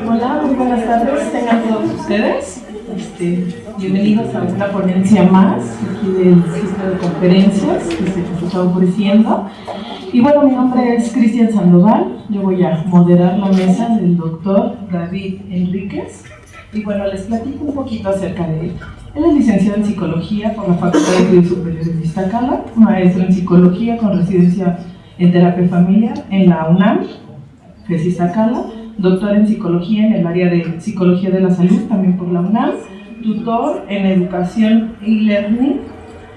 Hola, muy buenas tardes, tengan todos ustedes. Bienvenidos a una ponencia más aquí del ciclo de conferencias que se está ofreciendo. Y bueno, mi nombre es Cristian Sandoval, yo voy a moderar la mesa del doctor David Enríquez. Y bueno, les platico un poquito acerca de él. Él es licenciado en Psicología por la Facultad de Estudios Superiores de Iztacala, maestro en Psicología con residencia en Terapia Familiar en la UNAM, que es Iztacala, doctor en Psicología en el área de Psicología de la Salud, también por la UNAM, tutor en Educación e-Learning,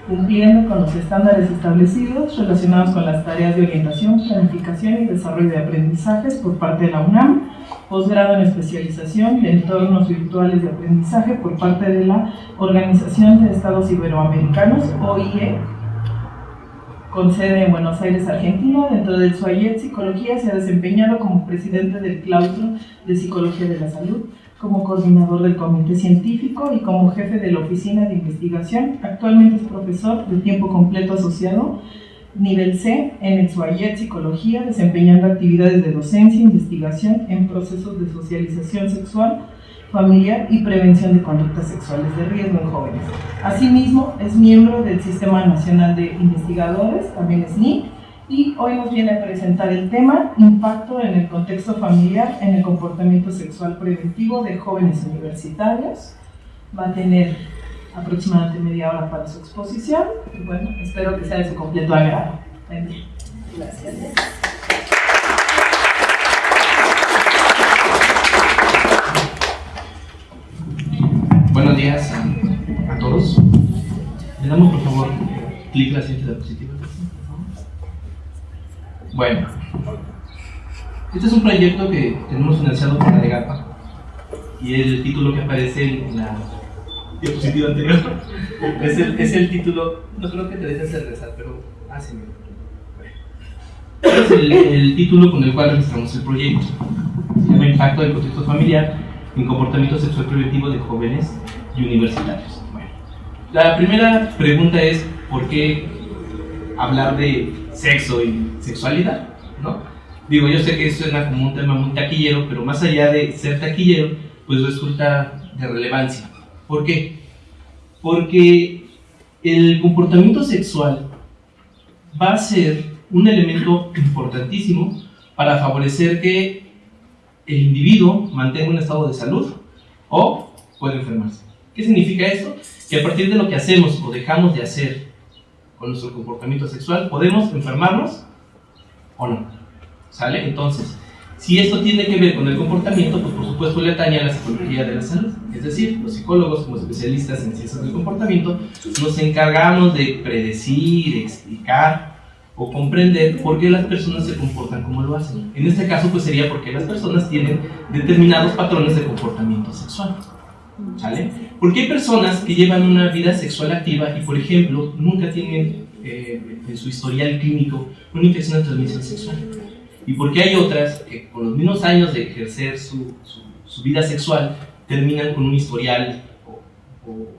cumpliendo con los estándares establecidos relacionados con las tareas de orientación, planificación y desarrollo de aprendizajes por parte de la UNAM, posgrado en especialización de entornos virtuales de aprendizaje por parte de la Organización de Estados Iberoamericanos, OIE, con sede en Buenos Aires, Argentina. Dentro del SUAYET Psicología se ha desempeñado como presidente del Claustro de Psicología de la Salud, como coordinador del comité científico y como jefe de la oficina de investigación. Actualmente es profesor de tiempo completo asociado nivel C en el SUAYET Psicología, desempeñando actividades de docencia e investigación en procesos de socialización sexual, familiar y prevención de conductas sexuales de riesgo en jóvenes. Asimismo, es miembro del Sistema Nacional de Investigadores, también SNIC, y hoy nos viene a presentar el tema Impacto en el contexto familiar en el comportamiento sexual preventivo de jóvenes universitarios. Va a tener aproximadamente media hora para su exposición y bueno, espero que sea de su completo agrado. Gracias. Buenos días a todos. Le damos por favor clic a la siguiente diapositiva. Bueno, este es un proyecto que tenemos financiado por la DEGAPA y el título que aparece en la diapositiva anterior es el título. No creo que te dejes regresar, pero sí, es el título con el cual registramos el proyecto. Se llama Impacto del contexto familiar en comportamiento sexual preventivo de jóvenes y universitarios. Bueno, la primera pregunta es ¿por qué hablar de sexo y sexualidad? ¿No? Digo, yo sé que suena como un tema muy taquillero, pero más allá de ser taquillero, pues resulta de relevancia. ¿Por qué? Porque el comportamiento sexual va a ser un elemento importantísimo para favorecer que el individuo mantenga un estado de salud o puede enfermarse. ¿Qué significa esto? Que a partir de lo que hacemos o dejamos de hacer con nuestro comportamiento sexual, podemos enfermarnos o no. ¿Sale? Entonces, si esto tiene que ver con el comportamiento, pues por supuesto le atañe a la psicología de la salud. Es decir, los psicólogos como especialistas en ciencias del comportamiento nos encargamos de predecir, explicar o comprender por qué las personas se comportan como lo hacen. En este caso, pues sería porque las personas tienen determinados patrones de comportamiento sexual. ¿Sale? Porque hay personas que llevan una vida sexual activa y, por ejemplo, nunca tienen en su historial clínico una infección de transmisión sexual. Y porque hay otras que con los mismos años de ejercer su vida sexual terminan con un historial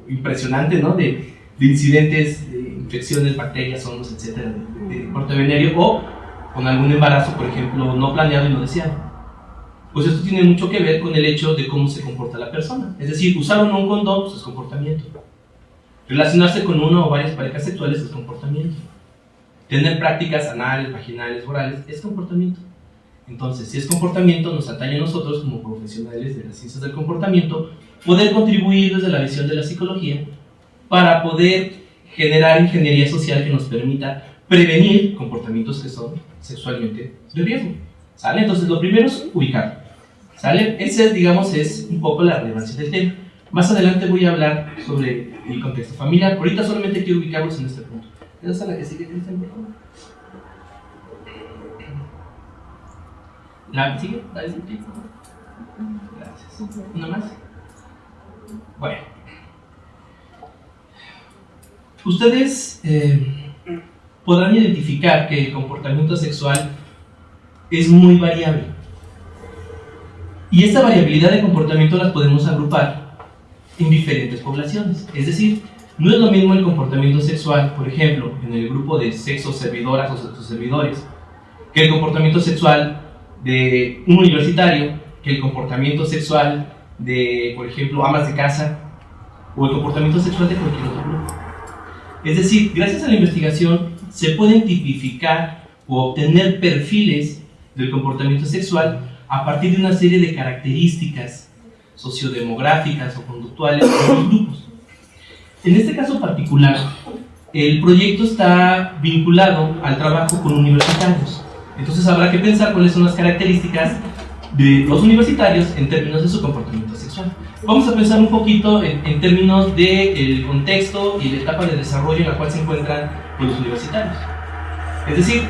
impresionante, ¿no? de incidentes, de infecciones, bacterias, hongos, etcétera, de corte venéreo, o con algún embarazo, por ejemplo, no planeado y no deseado. Pues esto tiene mucho que ver con el hecho de cómo se comporta la persona. Es decir, usar o no un condón pues es comportamiento. Relacionarse con una o varias parejas sexuales es comportamiento. Tener prácticas anales, vaginales, orales es comportamiento. Entonces, si es comportamiento, nos atañe a nosotros como profesionales de las ciencias del comportamiento poder contribuir desde la visión de la psicología para poder generar ingeniería social que nos permita prevenir comportamientos que son sexualmente de riesgo. ¿Sale? Entonces, lo primero es ubicarlo. ¿Sale? Ese, digamos, es un poco la relevancia del tema. Más adelante voy a hablar sobre el contexto familiar. Ahorita solamente quiero ubicarlos en este punto. ¿Esa es la que sigue, Cristian, por favor? ¿La sigue? ¿Va a decir? Gracias. ¿Una más? Bueno. Ustedes podrán identificar que el comportamiento sexual es muy variable. Y esta variabilidad de comportamiento las podemos agrupar en diferentes poblaciones. Es decir, no es lo mismo el comportamiento sexual, por ejemplo, en el grupo de sexo servidoras o sexoservidores, que el comportamiento sexual de un universitario, que el comportamiento sexual de, por ejemplo, amas de casa, o el comportamiento sexual de cualquier otro grupo. Es decir, gracias a la investigación se pueden tipificar o obtener perfiles del comportamiento sexual a partir de una serie de características sociodemográficas o conductuales de los grupos. En este caso particular, el proyecto está vinculado al trabajo con universitarios. Entonces habrá que pensar cuáles son las características de los universitarios en términos de su comportamiento sexual. Vamos a pensar un poquito en términos del contexto y la etapa de desarrollo en la cual se encuentran los universitarios. Es decir,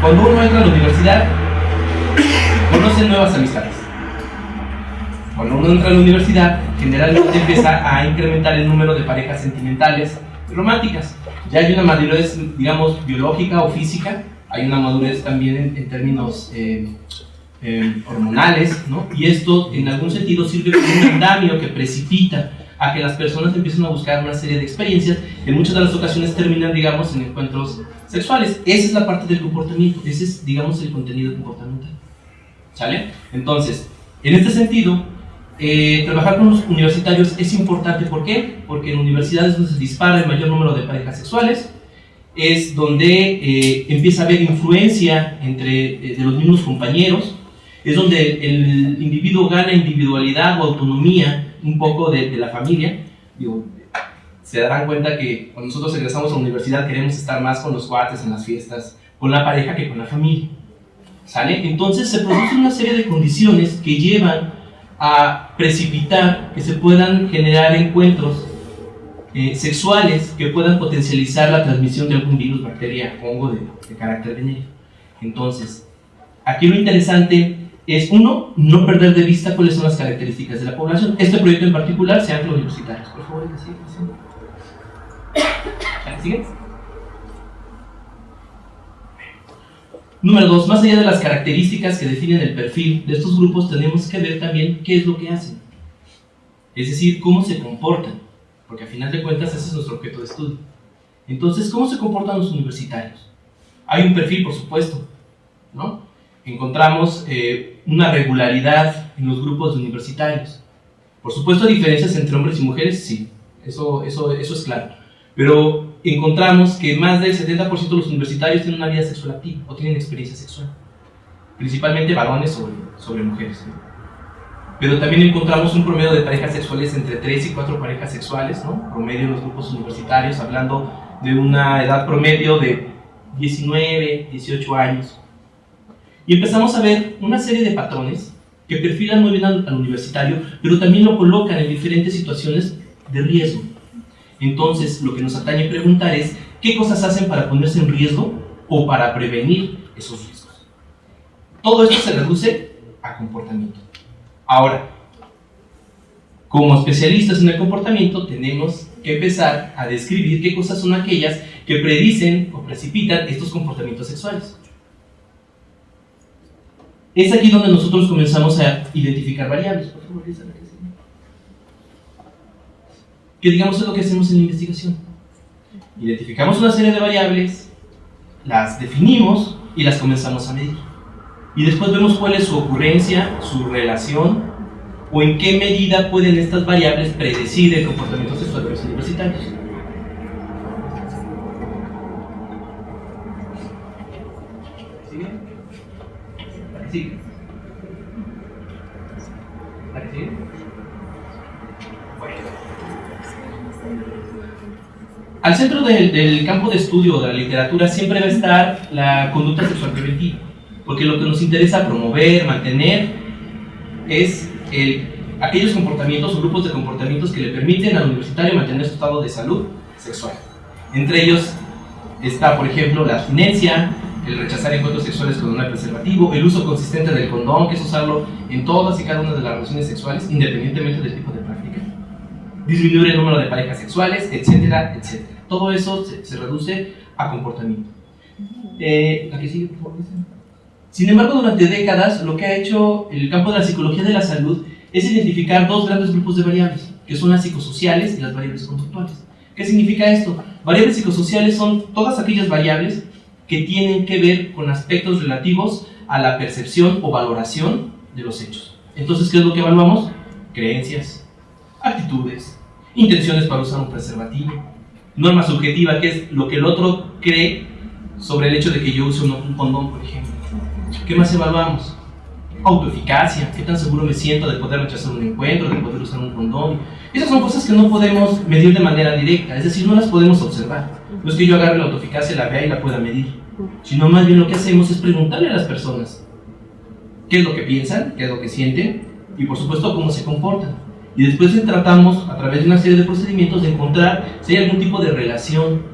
cuando uno entra a la universidad, conoce nuevas amistades. Cuando uno entra a la universidad, generalmente empieza a incrementar el número de parejas sentimentales y románticas. Ya hay una madurez, digamos, biológica o física, hay una madurez también en términos hormonales, ¿no? Y esto en algún sentido sirve como un andamio que precipita a que las personas empiecen a buscar una serie de experiencias que en muchas de las ocasiones terminan, digamos, en encuentros sexuales. Esa es la parte del comportamiento, ese es, digamos, el contenido comportamental. ¿Sale? Entonces, en este sentido, trabajar con los universitarios es importante. ¿Por qué? Porque en universidades donde se dispara el mayor número de parejas sexuales, es donde empieza a haber influencia de los mismos compañeros, es donde el individuo gana individualidad o autonomía un poco de la familia. Digo, se darán cuenta que cuando nosotros egresamos a la universidad queremos estar más con los cuates en las fiestas, con la pareja que con la familia. ¿Sale? Entonces se produce una serie de condiciones que llevan a precipitar que se puedan generar encuentros sexuales que puedan potencializar la transmisión de algún virus, bacteria, hongo de carácter venéneo. Entonces, aquí lo interesante es, uno, no perder de vista cuáles son las características de la población. Este proyecto en particular se ancla a universitarios. Por favor, ¿sigue? Número 2, más allá de las características que definen el perfil de estos grupos, tenemos que ver también qué es lo que hacen. Es decir, cómo se comportan, porque a final de cuentas ese es nuestro objeto de estudio. Entonces, ¿cómo se comportan los universitarios? Hay un perfil, por supuesto, ¿no? Encontramos una regularidad en los grupos de universitarios. Por supuesto, hay diferencias entre hombres y mujeres, sí, eso es claro. Pero encontramos que más del 70% de los universitarios tienen una vida sexual activa o tienen experiencia sexual, principalmente varones sobre mujeres, ¿no? Pero también encontramos un promedio de parejas sexuales entre 3 y 4 parejas sexuales, ¿no? Promedio en los grupos universitarios, hablando de una edad promedio de 19, 18 años. Y empezamos a ver una serie de patrones que perfilan muy bien al universitario, pero también lo colocan en diferentes situaciones de riesgo. Entonces, lo que nos atañe preguntar es, ¿qué cosas hacen para ponerse en riesgo o para prevenir esos riesgos? Todo esto se reduce a comportamiento. Ahora, como especialistas en el comportamiento, tenemos que empezar a describir qué cosas son aquellas que predicen o precipitan estos comportamientos sexuales. Es aquí donde nosotros comenzamos a identificar variables. Por favor, que digamos es lo que hacemos en la investigación. Identificamos una serie de variables, las definimos y las comenzamos a medir. Y después vemos cuál es su ocurrencia, su relación, o en qué medida pueden estas variables predecir el comportamiento sexual de los universitarios. ¿Sigue? ¿La que sigue? ¿La que sigue? Bueno. Al centro del campo de estudio de la literatura siempre va a estar la conducta sexual preventiva, porque lo que nos interesa promover, mantener, es aquellos comportamientos o grupos de comportamientos que le permiten al universitario mantener su estado de salud sexual. Entre ellos está, por ejemplo, la abstinencia, el rechazar encuentros sexuales con un preservativo, el uso consistente del condón, que es usarlo en todas y cada una de las relaciones sexuales, independientemente del tipo de práctica, disminuir el número de parejas sexuales, etcétera, etcétera. Todo eso se reduce a comportamiento. La que sigue, por favor. Sin embargo, durante décadas, lo que ha hecho el campo de la psicología de la salud es identificar dos grandes grupos de variables, que son las psicosociales y las variables conductuales. ¿Qué significa esto? Variables psicosociales son todas aquellas variables que tienen que ver con aspectos relativos a la percepción o valoración de los hechos. Entonces, ¿qué es lo que evaluamos? Creencias, actitudes, intenciones para usar un preservativo, norma subjetiva, que es lo que el otro cree sobre el hecho de que yo use un condón, por ejemplo. ¿Qué más evaluamos? Autoeficacia, qué tan seguro me siento de poder rechazar un encuentro, de poder usar un condón. Esas son cosas que no podemos medir de manera directa, es decir, no las podemos observar. No es que yo agarre la autoeficacia, la vea y la pueda medir, sino más bien lo que hacemos es preguntarle a las personas qué es lo que piensan, qué es lo que sienten y por supuesto cómo se comportan. Y después tratamos a través de una serie de procedimientos de encontrar si hay algún tipo de relación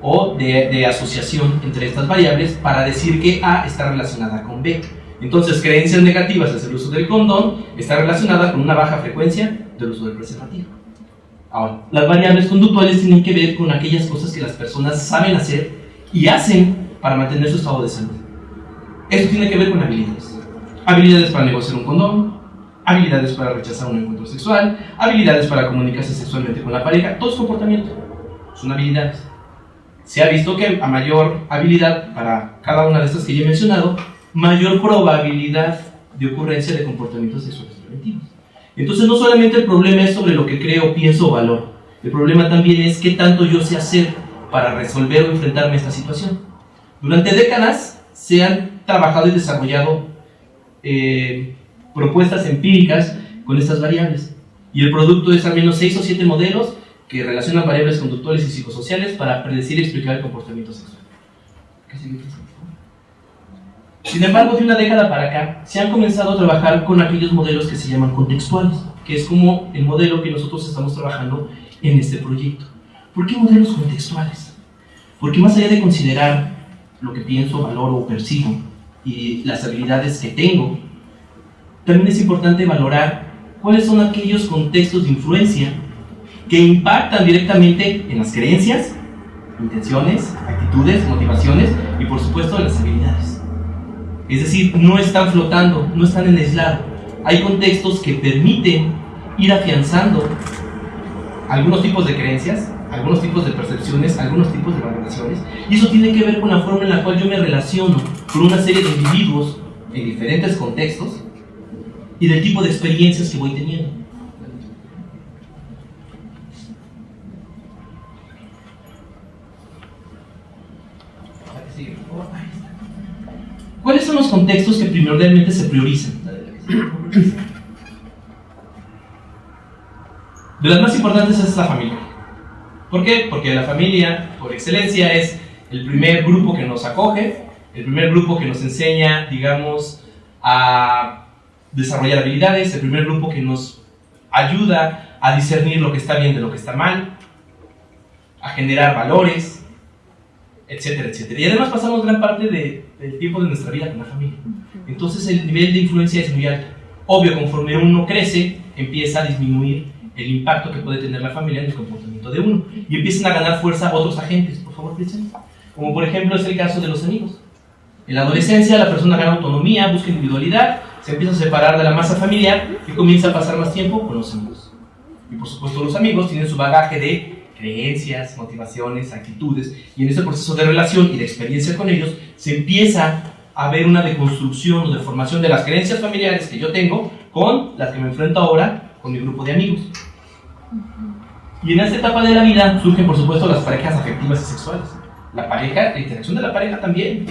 o de asociación entre estas variables para decir que A está relacionada con B. Entonces, creencias negativas hacia el uso del condón está relacionada con una baja frecuencia del uso del preservativo. Ahora, las variables conductuales tienen que ver con aquellas cosas que las personas saben hacer y hacen para mantener su estado de salud. Esto tiene que ver con habilidades. Habilidades para negociar un condón, habilidades para rechazar un encuentro sexual, habilidades para comunicarse sexualmente con la pareja. Todo es comportamiento, son habilidades. Se ha visto que a mayor habilidad para cada una de estas que ya he mencionado, mayor probabilidad de ocurrencia de comportamientos sexuales preventivos. Entonces, no solamente el problema es sobre lo que creo, pienso o valoro, el problema también es qué tanto yo sé hacer para resolver o enfrentarme a esta situación. Durante décadas se han trabajado y desarrollado propuestas empíricas con estas variables, y el producto es al menos 6 o 7 modelos que relacionan variables conductuales y psicosociales para predecir y explicar el comportamiento sexual. Sin embargo, de una década para acá, se han comenzado a trabajar con aquellos modelos que se llaman contextuales, que es como el modelo que nosotros estamos trabajando en este proyecto. ¿Por qué modelos contextuales? Porque más allá de considerar lo que pienso, valoro o percibo y las habilidades que tengo, también es importante valorar cuáles son aquellos contextos de influencia que impactan directamente en las creencias, intenciones, actitudes, motivaciones y por supuesto en las habilidades. Es decir, no están flotando, no están en aislado. Hay contextos que permiten ir afianzando algunos tipos de creencias, algunos tipos de percepciones, algunos tipos de valoraciones, y eso tiene que ver con la forma en la cual yo me relaciono con una serie de individuos en diferentes contextos y del tipo de experiencias que voy teniendo. ¿Cuáles son los contextos que primordialmente se priorizan? De las más importantes es la familia. ¿Por qué? Porque la familia, por excelencia, es el primer grupo que nos acoge, el primer grupo que nos enseña, digamos, a desarrollar habilidades, el primer grupo que nos ayuda a discernir lo que está bien de lo que está mal, a generar valores, etcétera, etcétera. Y además pasamos gran parte del tiempo de nuestra vida con la familia. Entonces el nivel de influencia es muy alto. Obvio, conforme uno crece, empieza a disminuir el impacto que puede tener la familia en el comportamiento de uno. Y empiezan a ganar fuerza otros agentes. Por favor, piensen. Como por ejemplo es el caso de los amigos. En la adolescencia la persona gana autonomía, busca individualidad, se empieza a separar de la masa familiar y comienza a pasar más tiempo con los amigos. Y por supuesto los amigos tienen su bagaje de creencias, motivaciones, actitudes, y en ese proceso de relación y de experiencia con ellos se empieza a ver una deconstrucción o deformación de las creencias familiares que yo tengo con las que me enfrento ahora con mi grupo de amigos. Y en esta etapa de la vida surgen por supuesto las parejas afectivas y sexuales. La pareja, la interacción de la pareja también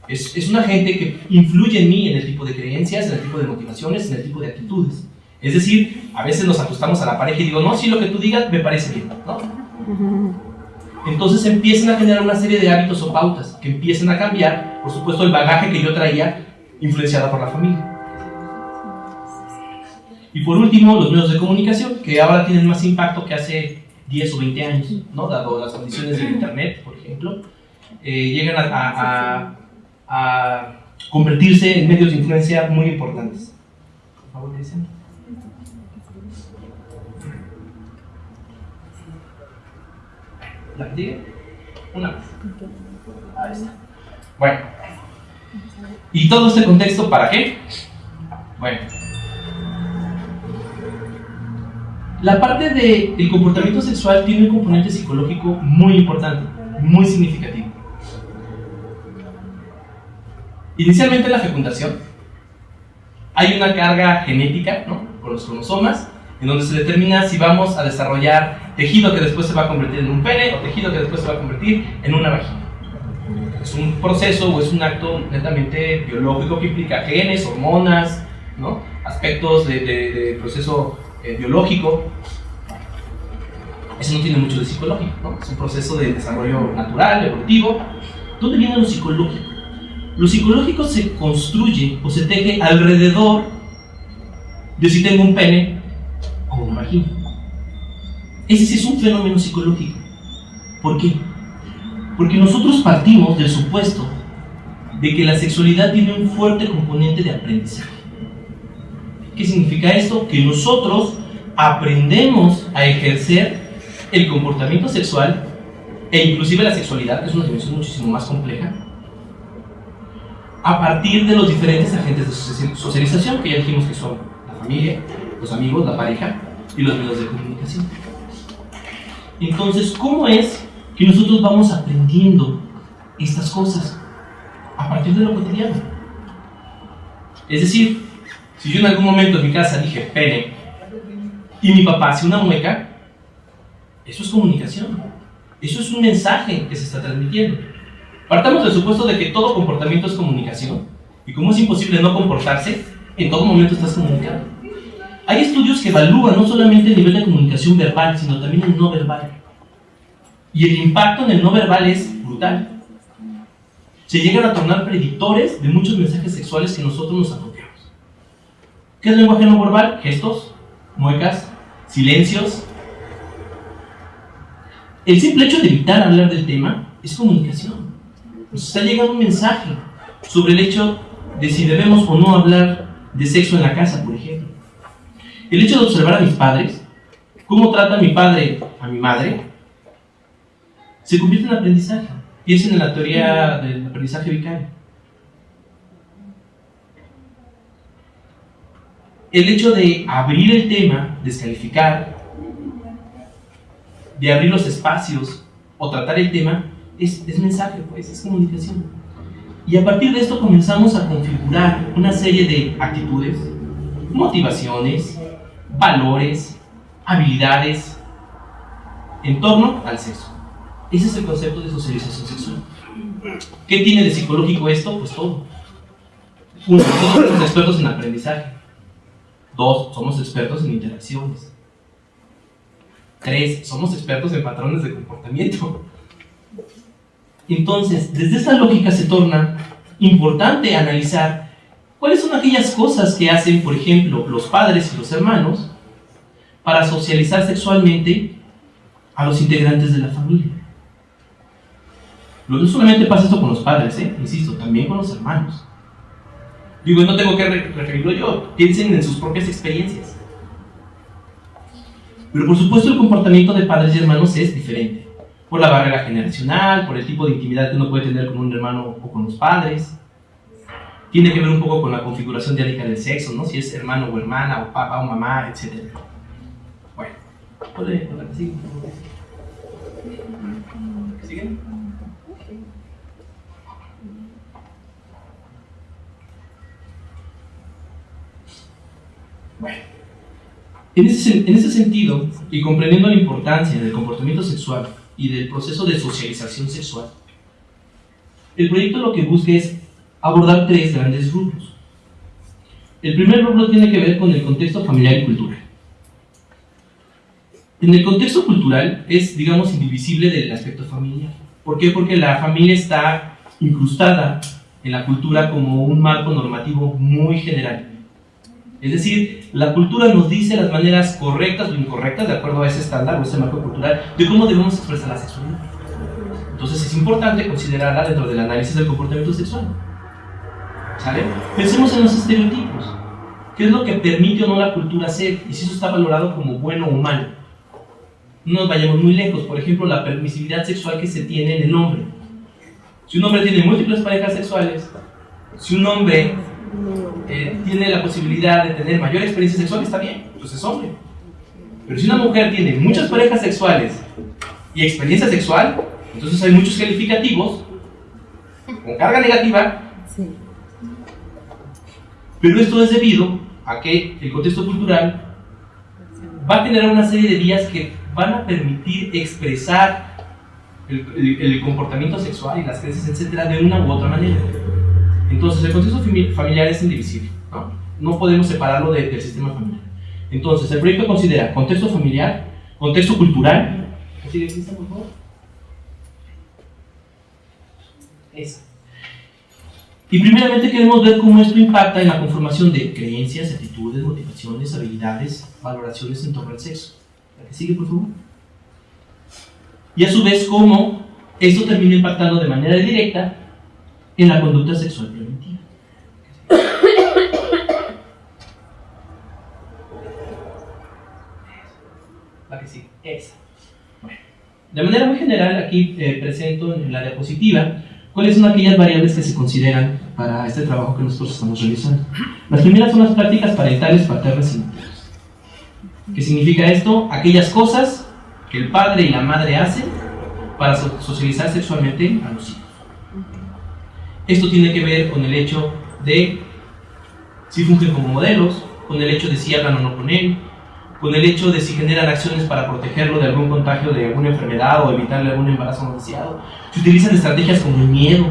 es un agente que influye en mí, en el tipo de creencias, en el tipo de motivaciones, en el tipo de actitudes. Es decir, a veces nos ajustamos a la pareja y digo, no, sí, lo que tú digas me parece bien, ¿no? Entonces empiezan a generar una serie de hábitos o pautas que empiezan a cambiar, por supuesto, el bagaje que yo traía influenciada por la familia. Y por último, los medios de comunicación, que ahora tienen más impacto que hace 10 o 20 años, ¿no? Dado las condiciones del internet, por ejemplo. llegan a convertirse en medios de influencia muy importantes. Por favor, dicen. ¿La que sigue? Una más. Ahí está. Bueno. ¿Y todo este contexto para qué? Bueno. La parte del comportamiento sexual tiene un componente psicológico muy importante, muy significativo. Inicialmente en la fecundación hay una carga genética, ¿no?, con los cromosomas, en donde se determina si vamos a desarrollar tejido que después se va a convertir en un pene o tejido que después se va a convertir en una vagina. Es un proceso o es un acto netamente biológico que implica genes, hormonas, ¿no?, aspectos de proceso biológico. Eso no tiene mucho de psicológico, ¿no? Es un proceso de desarrollo natural, evolutivo. ¿Dónde viene lo psicológico? Lo psicológico se construye o se teje alrededor de si tengo un pene o una vagina. Ese sí es un fenómeno psicológico. ¿Por qué? Porque nosotros partimos del supuesto de que la sexualidad tiene un fuerte componente de aprendizaje. ¿Qué significa esto? Que nosotros aprendemos a ejercer el comportamiento sexual e inclusive la sexualidad, que es una dimensión muchísimo más compleja, a partir de los diferentes agentes de socialización, que ya dijimos que son la familia, los amigos, la pareja y los medios de comunicación. Entonces, ¿cómo es que nosotros vamos aprendiendo estas cosas? A partir de lo cotidiano. Es decir, si yo en algún momento en mi casa dije pene y mi papá hace una mueca, eso es comunicación. Eso es un mensaje que se está transmitiendo. Partamos del supuesto de que todo comportamiento es comunicación, y como es imposible no comportarse, en todo momento estás comunicando. Hay estudios que evalúan no solamente el nivel de comunicación verbal, sino también el no verbal. Y el impacto en el no verbal es brutal. Se llegan a tornar predictores de muchos mensajes sexuales que nosotros nos apropiamos. ¿Qué es lenguaje no verbal? Gestos, muecas, silencios. El simple hecho de evitar hablar del tema es comunicación. Nos está llegando un mensaje sobre el hecho de si debemos o no hablar de sexo en la casa, por ejemplo. El hecho de observar a mis padres, cómo trata mi padre a mi madre, se convierte en aprendizaje. Piensen en la teoría del aprendizaje vicario. El hecho de abrir el tema, descalificar, de abrir los espacios o tratar el tema, es mensaje, pues, es comunicación. Y a partir de esto comenzamos a configurar una serie de actitudes, motivaciones, valores, habilidades en torno al sexo. Ese es el concepto de socialización sexual. ¿Qué tiene de psicológico esto? Pues todo. 1. Somos expertos en aprendizaje. 2. Somos expertos en interacciones. 3. Somos expertos en patrones de comportamiento. Entonces, desde esta lógica se torna importante analizar cuáles son aquellas cosas que hacen, por ejemplo, los padres y los hermanos para socializar sexualmente a los integrantes de la familia. No solamente pasa esto con los padres, insisto, también con los hermanos. Digo, no tengo que referirlo yo, piensen en sus propias experiencias. Pero por supuesto el comportamiento de padres y hermanos es diferente. Por la barrera generacional, por el tipo de intimidad que uno puede tener con un hermano o con los padres. Tiene que ver un poco con la configuración dialéctica del sexo, ¿no? Si es hermano o hermana, o papá o mamá, etc. Bueno, ¿puede hablar? ¿Sigue? ¿Siguen? Bueno, en ese sentido, y comprendiendo la importancia del comportamiento sexual y del proceso de socialización sexual, el proyecto lo que busca es abordar 3 grandes rubros. El primer rubro tiene que ver con el contexto familiar y cultural. En el contexto cultural es, digamos, indivisible del aspecto familiar. ¿Por qué? Porque la familia está incrustada en la cultura como un marco normativo muy general. Es decir, la cultura nos dice las maneras correctas o incorrectas, de acuerdo a ese estándar o ese marco cultural, de cómo debemos expresar la sexualidad. Entonces es importante considerarla dentro del análisis del comportamiento sexual. ¿Sale? Pensemos en los estereotipos. ¿Qué es lo que permite o no la cultura hacer? Y si eso está valorado como bueno o malo. No nos vayamos muy lejos. Por ejemplo, la permisividad sexual que se tiene en el hombre. Si un hombre tiene múltiples parejas sexuales, si un hombre tiene la posibilidad de tener mayor experiencia sexual, está bien, entonces es hombre. Pero si una mujer tiene muchas parejas sexuales y experiencia sexual, entonces hay muchos calificativos con carga negativa. Sí. Pero esto es debido a que el contexto cultural va a generar una serie de vías que van a permitir expresar el comportamiento sexual y las creencias, etcétera, de una u otra manera. Entonces, el contexto familiar es indivisible, ¿no? No podemos separarlo del sistema familiar. Entonces, el proyecto considera contexto familiar, contexto cultural. ¿Sigue lista, por favor? Esa. Y primeramente queremos ver cómo esto impacta en la conformación de creencias, actitudes, motivaciones, habilidades, valoraciones en torno al sexo. ¿La que sigue, por favor? Y a su vez cómo esto termina impactando de manera directa en la conducta sexual preventiva. La que sigue, esa. Bueno, de manera muy general aquí presento en la diapositiva cuáles son aquellas variables que se consideran para este trabajo que nosotros estamos realizando. Las primeras son las prácticas parentales, paternas y maternas. ¿Qué significa esto? Aquellas cosas que el padre y la madre hacen para socializar sexualmente a los hijos. Esto tiene que ver con el hecho de si fungen como modelos, con el hecho de si hablan o no con él, con el hecho de si generan acciones para protegerlo de algún contagio de alguna enfermedad o evitarle algún embarazo no deseado. Se utilizan estrategias como el miedo.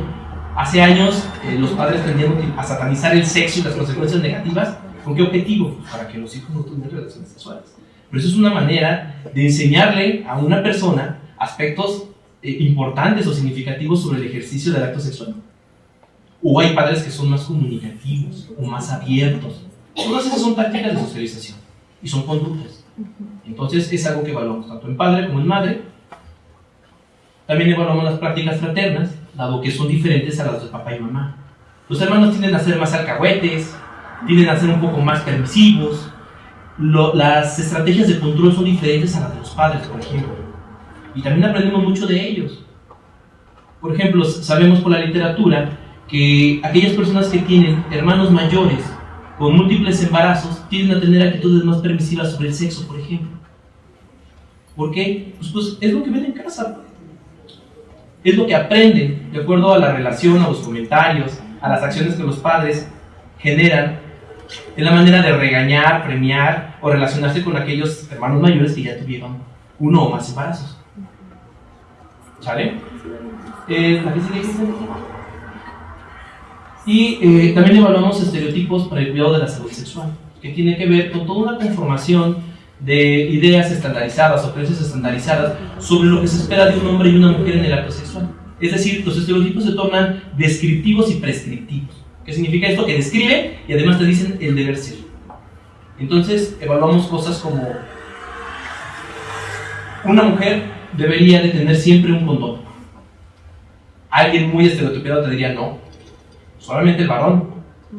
Hace años los padres tendían a satanizar el sexo y las consecuencias negativas. ¿Con qué objetivo? Para que los hijos no tuvieran relaciones sexuales. Pero eso es una manera de enseñarle a una persona aspectos importantes o significativos sobre el ejercicio del acto sexual. O hay padres que son más comunicativos o más abiertos. Todas esas son tácticas de socialización y son conductas. Entonces es algo que evaluamos tanto en padre como en madre. También evaluamos las prácticas fraternas, dado que son diferentes a las de papá y mamá. Los hermanos tienden a ser más alcahuetes, tienden a ser un poco más permisivos. Las estrategias de control son diferentes a las de los padres, por ejemplo. Y también aprendemos mucho de ellos. Por ejemplo, sabemos por la literatura que aquellas personas que tienen hermanos mayores con múltiples embarazos tienden a tener actitudes más permisivas sobre el sexo, por ejemplo. ¿Por qué? Pues es lo que ven en casa. Es lo que aprenden de acuerdo a la relación, a los comentarios, a las acciones que los padres generan en la manera de regañar, premiar o relacionarse con aquellos hermanos mayores que ya tuvieron uno o más embarazos. ¿Sale? ¿La que sigue? Y también evaluamos estereotipos para el cuidado de la salud sexual, que tiene que ver con toda una conformación de ideas estandarizadas o creencias estandarizadas sobre lo que se espera de un hombre y una mujer en el acto sexual. Es decir, los estereotipos se tornan descriptivos y prescriptivos. ¿Qué significa esto? Que describen y además te dicen el deber ser. Entonces evaluamos cosas como una mujer debería de tener siempre un condón. Alguien muy estereotipado te diría no, solamente el varón.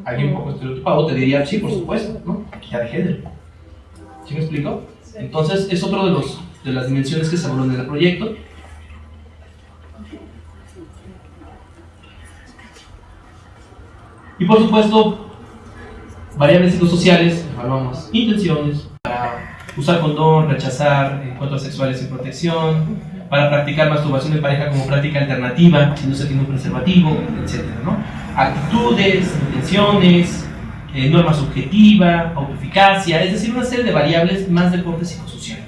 Alguien poco estereotipado te diría sí, por supuesto, ¿no? Ya de género. ¿Sí me explico? Entonces es otro de las dimensiones que se evalúan en el proyecto. Y por supuesto, variables psicosociales, evaluamos intenciones para usar condón, rechazar encuentros sexuales sin protección, para practicar masturbación en pareja como práctica alternativa, si no se tiene un preservativo, etc., ¿no? Actitudes, intenciones, norma subjetiva, autoeficacia, es decir, una serie de variables más de corte psicosocial.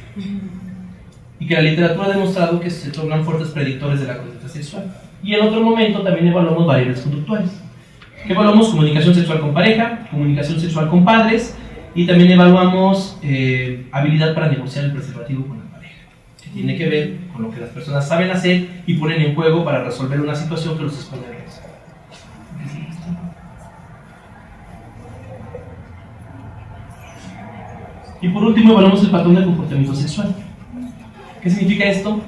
Y que la literatura ha demostrado que se tornan fuertes predictores de la conducta sexual. Y en otro momento también evaluamos variables conductuales. Evaluamos comunicación sexual con pareja, comunicación sexual con padres, y también evaluamos habilidad para negociar el preservativo con la pareja, que tiene que ver con lo que las personas saben hacer y ponen en juego para resolver una situación que los expone a riesgo. Y por último evaluamos el patrón del comportamiento sexual. ¿Qué significa esto?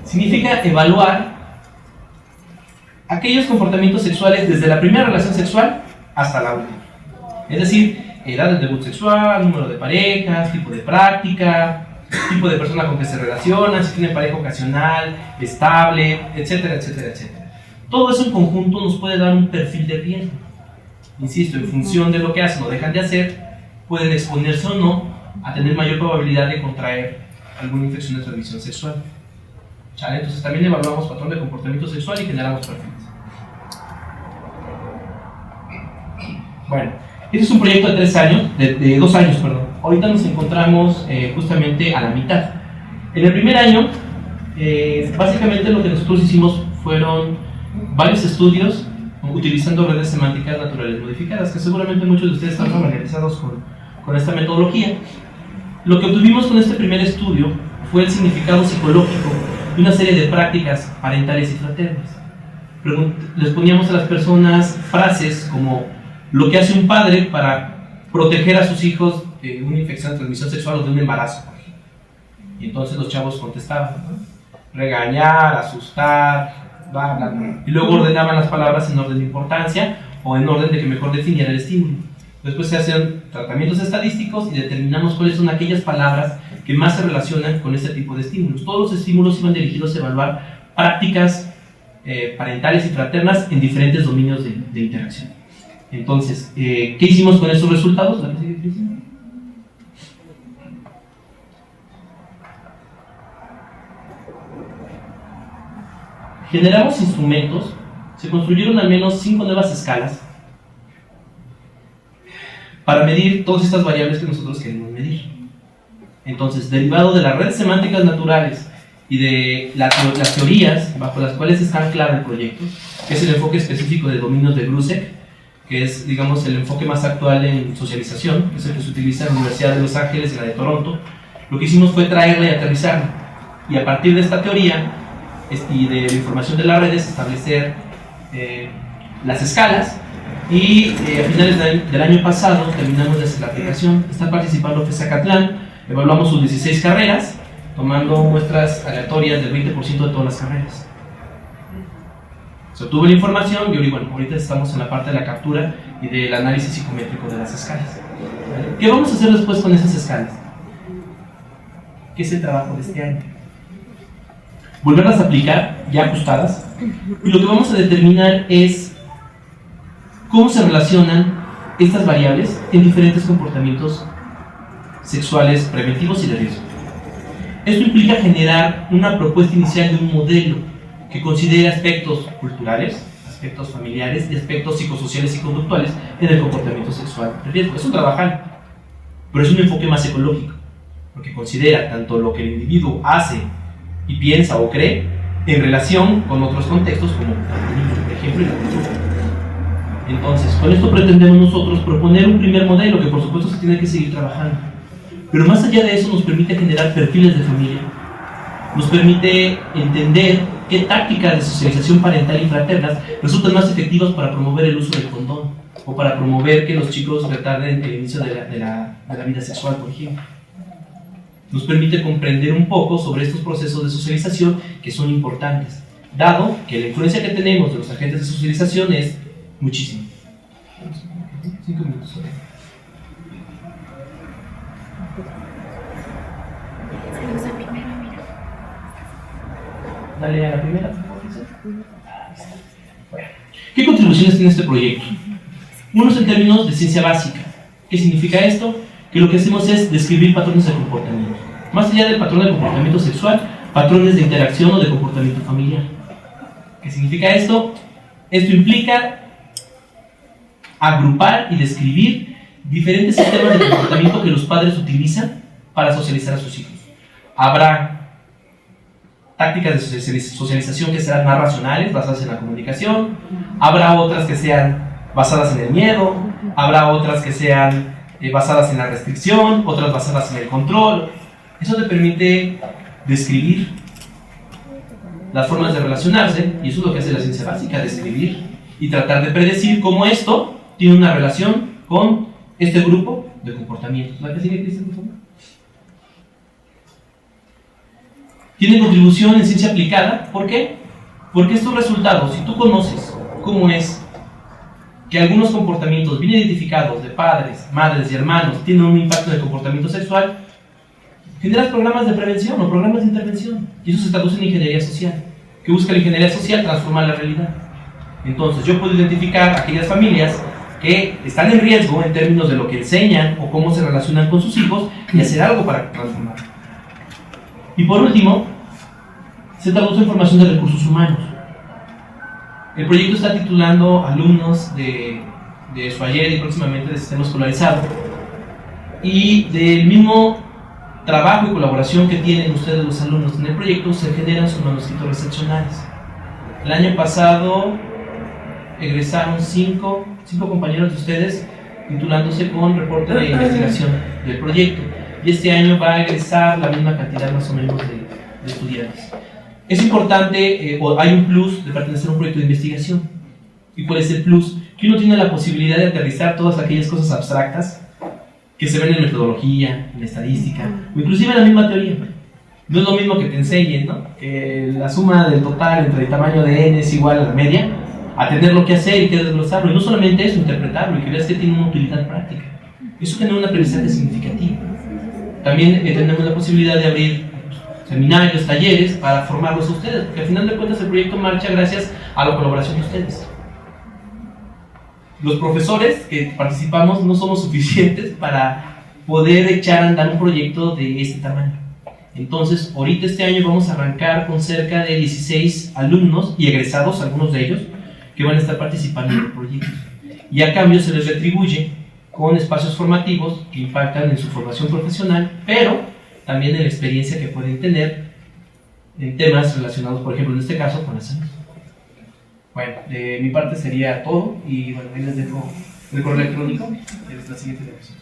Significa evaluar aquellos comportamientos sexuales desde la primera relación sexual hasta la última. Es decir, edad del debut sexual, número de parejas, tipo de práctica, tipo de persona con que se relaciona, si tiene pareja ocasional, estable, etcétera, etcétera, etcétera. Todo eso en conjunto nos puede dar un perfil de riesgo. Insisto, en función de lo que hacen o dejan de hacer, pueden exponerse o no a tener mayor probabilidad de contraer alguna infección de transmisión sexual. ¿Sale? Entonces también evaluamos patrón de comportamiento sexual y generamos perfiles. Bueno, este es un proyecto de 3 años, de 2 años, perdón. Ahorita nos encontramos justamente a la mitad. En el primer año, básicamente lo que nosotros hicimos fueron varios estudios utilizando redes semánticas naturales modificadas, que seguramente muchos de ustedes están familiarizados con esta metodología. Lo que obtuvimos con este primer estudio fue el significado psicológico de una serie de prácticas parentales y fraternas. Les poníamos a las personas frases como lo que hace un padre para proteger a sus hijos de una infección de transmisión sexual o de un embarazo, por ejemplo. Y entonces los chavos contestaban, ¿no? Regañar, asustar, bla, bla, bla. Y luego ordenaban las palabras en orden de importancia o en orden de que mejor definiera el estímulo. Después se hacen tratamientos estadísticos y determinamos cuáles son aquellas palabras que más se relacionan con este tipo de estímulos. Todos los estímulos iban dirigidos a evaluar prácticas parentales y fraternas en diferentes dominios de interacción. Entonces, ¿qué hicimos con estos resultados? ¿La que sigue, Cristian? Generamos instrumentos, se construyeron al menos 5 nuevas escalas para medir todas estas variables que nosotros queremos medir. Entonces, derivado de las redes semánticas naturales y de las teorías bajo las cuales está anclado el proyecto, que es el enfoque específico de dominios de Grusek, que es, digamos, el enfoque más actual en socialización, que es el que se utiliza en la Universidad de Los Ángeles y en la de Toronto, lo que hicimos fue traerla y aterrizarla. Y a partir de esta teoría y de la información de las redes, establecer las escalas. Y a finales del año pasado terminamos de hacer la aplicación. Está participando FESACatlán, evaluamos sus 16 carreras, tomando muestras aleatorias del 20% de todas las carreras. Se obtuvo la información y ahorita estamos en la parte de la captura y del análisis psicométrico de las escalas. ¿Qué vamos a hacer después con esas escalas? ¿Qué es el trabajo de este año? Volverlas a aplicar, ya ajustadas, y lo que vamos a determinar es cómo se relacionan estas variables en diferentes comportamientos sexuales preventivos y de riesgo. Esto implica generar una propuesta inicial de un modelo que considere aspectos culturales, aspectos familiares y aspectos psicosociales y conductuales en el comportamiento sexual de riesgo. Es un trabajo, pero es un enfoque más ecológico, porque considera tanto lo que el individuo hace y piensa o cree en relación con otros contextos como el niño, por ejemplo, y la cultura. Entonces, con esto pretendemos nosotros proponer un primer modelo que por supuesto se tiene que seguir trabajando, pero más allá de eso nos permite generar perfiles de familia, nos permite entender qué tácticas de socialización parental y fraternas resultan más efectivas para promover el uso del condón o para promover que los chicos retarden el inicio de la vida sexual, por ejemplo. Nos permite comprender un poco sobre estos procesos de socialización que son importantes, dado que la influencia que tenemos de los agentes de socialización es muchísima. 5 minutos. Dale a la primera. Bueno, ¿qué contribuciones tiene este proyecto? Uno es en términos de ciencia básica. ¿Qué significa esto? Que lo que hacemos es describir patrones de comportamiento. Más allá del patrón de comportamiento sexual, patrones de interacción o de comportamiento familiar. ¿Qué significa esto? Esto implica agrupar y describir diferentes sistemas de comportamiento que los padres utilizan para socializar a sus hijos. Habrá tácticas de socialización que serán más racionales, basadas en la comunicación. Habrá otras que sean basadas en el miedo. Habrá otras que sean basadas en la restricción, otras basadas en el control. Eso te permite describir las formas de relacionarse, y eso es lo que hace la ciencia básica, describir y tratar de predecir cómo esto tiene una relación con este grupo de comportamientos. ¿La que sigue, Cristian, por favor? Tiene contribución en ciencia aplicada. ¿Por qué? Porque estos resultados, si tú conoces cómo es que algunos comportamientos bien identificados de padres, madres y hermanos tienen un impacto en el comportamiento sexual, generas programas de prevención o programas de intervención. Y eso se traduce en ingeniería social. ¿Qué busca la ingeniería social? Transformar la realidad. Entonces, yo puedo identificar aquellas familias que están en riesgo en términos de lo que enseñan o cómo se relacionan con sus hijos y hacer algo para transformar. Y por último, se traduce en formación de recursos humanos. El proyecto está titulando alumnos de su ayer y próximamente del sistema escolarizado. Y del mismo trabajo y colaboración que tienen ustedes los alumnos en el proyecto, se generan sus manuscritos recepcionales. El año pasado egresaron cinco compañeros de ustedes titulándose con reporte de investigación del proyecto, y este año va a egresar la misma cantidad más o menos de estudiantes. Es importante, o hay un plus de pertenecer a un proyecto de investigación. ¿Y cuál es el plus? Que uno tiene la posibilidad de aterrizar todas aquellas cosas abstractas que se ven en metodología, en estadística, o inclusive en la misma teoría. No es lo mismo que te enseñen, ¿no?, que la suma del total entre el tamaño de n es igual a la media, a tener lo que hacer y que desglosarlo, y no solamente eso, interpretarlo, y que veas que tiene una utilidad práctica. Eso genera un aprendizaje significativo. También tenemos la posibilidad de abrir seminarios, talleres, para formarlos a ustedes, porque al final de cuentas el proyecto marcha gracias a la colaboración de ustedes. Los profesores que participamos no somos suficientes para poder echar a andar un proyecto de este tamaño. Entonces, ahorita este año vamos a arrancar con cerca de 16 alumnos y egresados, algunos de ellos, que van a estar participando en el proyecto. Y a cambio se les retribuye con espacios formativos que impactan en su formación profesional, pero también en la experiencia que pueden tener en temas relacionados, por ejemplo, en este caso, con la salud. Bueno, de mi parte sería todo, y bueno, ahí les dejo el correo electrónico, que es la siguiente lección.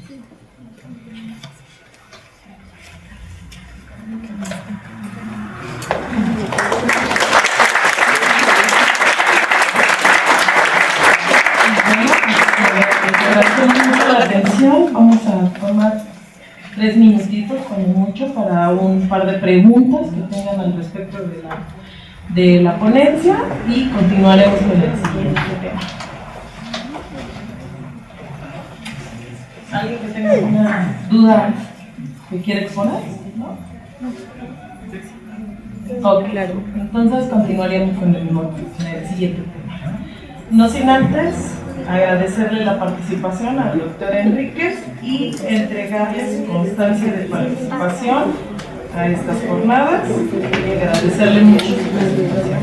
Agradecemos mucho la atención. Vamos a tomar 3 minutitos, como mucho, para un par de preguntas que tengan al respecto de la ponencia, y continuaremos con el siguiente tema. ¿Alguien que tenga alguna duda que quiera exponer? ¿No? Ok, claro. Entonces continuaríamos con el siguiente tema. No sin antes agradecerle la participación al doctor Enríquez y entregarle su constancia de participación a estas jornadas, y agradecerle mucho su participación.